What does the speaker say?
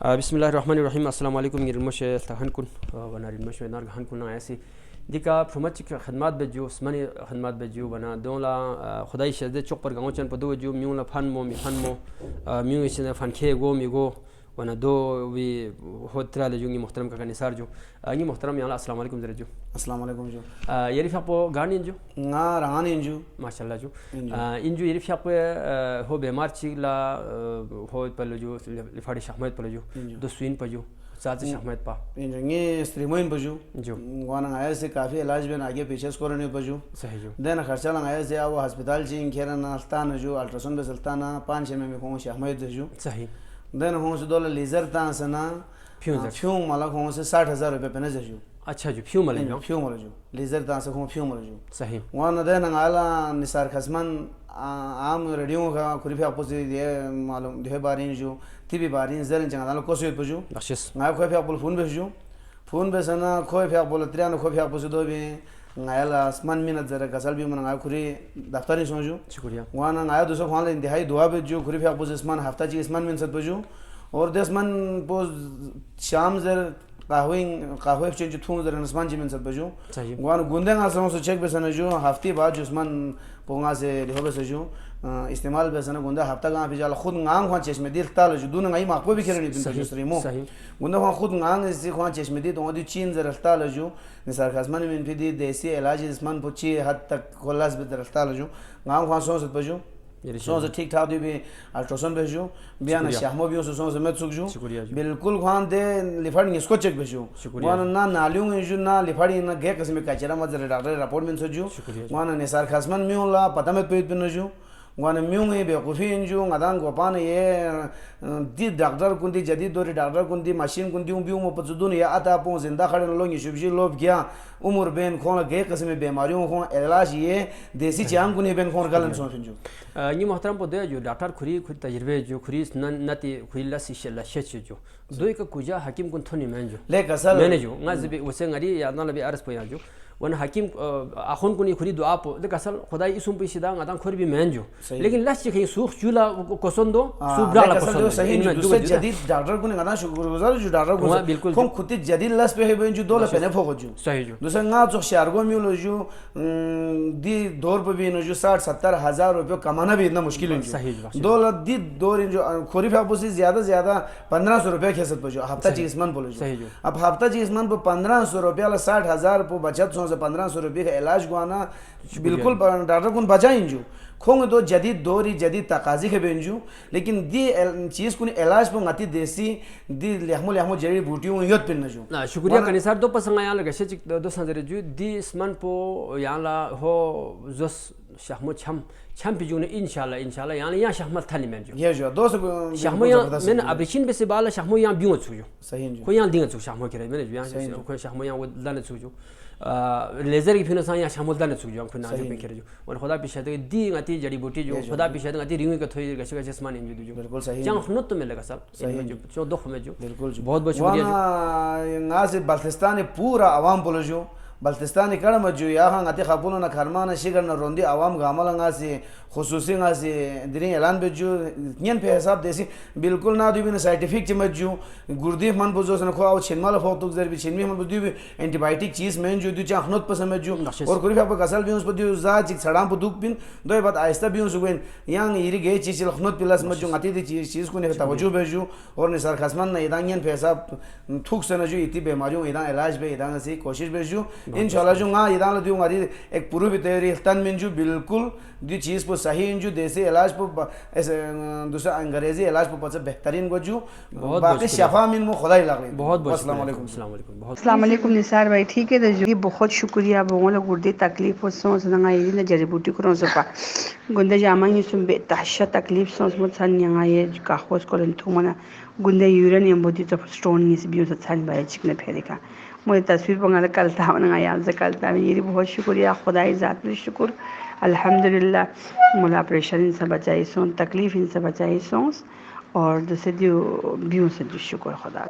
बिस्मिल्लाहिर्रहमानिर्रहीम अस्सलाम वालेकुम गिरमश तहनकुन वनारिमश वेनार हनकुन ऐसी दिका फ्रमच खदमात बजू स्मनी खदमात बजू बना दोला खुदाई शदे चौक पर गांव चन पदो जो म्यूला फनमो मी फनमो म्यू इसे फनखे गो मिगो वना दो वी होत्रा ले जुंगी मोहतरम का निसार जो अंगी मोहतरम याला अस्सलाम वालेकुम जरा जो अस्सलाम वालेकुम जो यरी फपो गानी जो ना रहान इंजू माशाल्लाह जो इंजू यरी फपो हो बेमार चिला हो पलो जो लिफाड़ी शहमत पलो जो दो स्विन पजो साथ शहमत पा इंजंगे स्ट्रीमोइन पजो जो वाना आया से काफी इलाज में आगे पीछे स्कोर नहीं पजो सही जो देना खर्चा लगाया से वो अस्पताल चिंग खेरा ना अस्ताना जो अल्ट्रासाउंड पे सल्ताना 5 में को शहमत जो सही देन हो से डॉलर लेजर तांसना फ्यूम माला को से 60,000 रुपए पे नजर जो अच्छा जो फ्यूम वाले जो लेजर तांस को फ्यूम वाले जो सही वाना देन आला निसार खसमान आम रेडियो का खुरीफे अपोजिट दे मालूम दे बारिन जो टीवी बारिन जरन चंगा दालो कोसो पजो बखशिश ना खोय फे अपोल फोन बेसना खोय फे अपोल त्रियानो खोय फे अपोजिट दो बे ngayala asman mina zara kasal bi mana ngay khuri daftari sonju शुक्रिया wana ngaya doso khwale intihai दुआ पे जो खुरी फे asman hafta ji asman min sat बजो और दसमन पो शाम जर काहवे चेंज थू जर asman ji min sat बजो सही wana गुंदे ngasam so check besana जो हफ्ते बाद जो asman पोंगा से लिहो बस जो इस्तेमाल बेसना गुंदा हफ्ता गा भी जाला खुद ngang खवा चश्मे दिल ताल जो दून ngai मा को भी खेरनी बिन सही स्ट्रीमो गुंदा खवा खुद ngang से खवा चश्मे दी तो दी चीन जर ताल जो निसार खसमान में भी दी देसी इलाज इस्मान पुची हद तक खलास बदर ताल जो ngang खवा सो से बजो सो से ठीक ठाक दी भी अल्ट्रासाउंड भेजो बियाना शाहमो भी सो से मत सुखजो बिल्कुल खान दे लिफाड़ी इसको चेक भेजो वन ना नालियों जो ना लिफाड़ी ना गे कसम का चरा मत डॉक्टर रिपोर्ट में सजो वन निसार खसमान में होला पता में पेट में जो वन म्यूंग बेवकूफ़ी इंजू अदान गोपान ये दी डॉक्टर कुंदी जदीद दोरी डॉक्टर कुंदी मशीन कुंदी उम्बियों में पचुदून या आता पो जिंदा खड़े लोग ये शुभजी लोग गया उम्र बेन खोल गए किस्म बीमारियों को इलाज ये देसी चांग कुनी बेन खोल गलन सो फिंजू ये मोहतरम पदे जो डॉक्टर खुरी खुद तजर्बे जो खुरी नती खुरी लसी शला शच जो दो एक कुजा हकीम कुन थोनी मैन जो ले कसल मैंने जो ngazi वसे ngari या ना लबी अरस पोया जो वन हकीम आखोन कुनी खुरी दुआ पो दे कसल खुदाई इसुम पे सीधा ngatan खुरी भी मैन जो लेकिन लसी के सुख चूला कोसंदो सुब्रा ला कोसंदो सही दूसरे जदीद डॉक्टर कुनी ngatan शुक्रगुजार जो डॉक्टर को बिल्कुल हम खुद जदीद लस पे है जो दो लपने फोगो जो सही जो दूसरे nga जो शारगो मिलो जो दी दौर पे भी जो 60-70 हजार रुपए कमाना भी इतना मुश्किल है सही दो दी दौर जो खोरी फाबो से ज्यादा 1500 रुपए खेसत पे जो हफ्ता चीजमन बोलो जो अब हफ्ता चीजमन पे 1500 रुपए 60,000 पे बचत सो से 1500 रुपए का इलाज गुआना बिल्कुल डॉक्टर कुन बचाइन जो खोंग तो जदीद दौरी जदीद तकाजी के बेंजू लेकिन दी चीज कुन इलाज पे ngati देसी दी लहमो जड़ी बूटियों यत पिन जो ना शुक्रिया कनिसार दो पसंग याला गशे दो संजरे जो दी स्मन पो याला हो जस शहमो छम पिजू ने इंशाल्लाह यानी या शहमत थाली में जो ये जो दो शहमो या मैंने अबिशिन पे से बाला शहमो या बियो छु जो सही जो को या दिंग छु शहमो के मैंने जो या को शहमो या वो दन छु जो लेजर की फिर या शहमो दन छु जो फिर ना जो पे जो और खुदा पिछे तो दी ngati जड़ी बूटी जो खुदा पिछे ngati रिंग के थोई गशे मान जो बिल्कुल सही जहां खनत तो मिलेगा सर सही जो दो में जो बिल्कुल बहुत शुक्रिया ना से बल्तिस्तान पूरा आवाम बोलो जो बल्तिस्तान कड़म जो यहाँ ngati खपुलो ना खरमान शिगर ना रोंदी आवाम गामल से खुसूसी से दिरिंग ऐलान पे जो नियन पे हिसाब देसी बिल्कुल ना दुबी ना साइंटिफिक चमच जो गुर्दी मन बुझो सन खो आओ छिनमाल फोतुक जर भी छिनमी मन बुझो एंटीबायोटिक चीज में जो दु चा खनोत पसम जो और कुरी पे कसल भी उस पर जो जा चिक सड़ाम पे दुख बिन दो बात आहिस्ता भी उस गुन यांग इरी गे चीज खनोत पिलस में जो ngati दी चीज को ने तवज्जो भेजो और निसार खसमान ना इदांगियन पे हिसाब थूक से ना जो इतनी बीमारियों इदां इलाज पे इदां से कोशिश भेजो इंशाल्लाह जो nga इदां ला दियो ngari एक पूरी भी तैयारी तन में जो बिल्कुल दी चीज पर सही इंजू देसी इलाज पर ऐसे दूसरा अंग्रेजी इलाज पर पचे बेहतरीन को जो बाकी शफा मिन मो खुदा ही लगे बहुत अस्सलाम वालेकुम अस्सलाम वालेकुम निसार भाई ठीक है जी बहुत शुक्रिया बोलो गुर्दे तकलीफ और सोच ना ये ना जड़ी बूटी करो सपा गुंदे जामा ये सुन बेताशा तकलीफ सोच मत सन यहां ये का होस कोलन तो मना गुंदे यूरेनियम बॉडी तो स्टोन इस बियो से सन भाई चिकने फेरे का मुझे तस्वीर बंगाल कल था ना यार से कल था ये बहुत शुक्रिया खुदाई ज़ात में शुक्र अल्हम्दुलिल्लाह मुला ऑपरेशन से बचाई सोन तकलीफ इनसे बचाई सोस और दूसरे दियो बियों से शुक्र खुदा।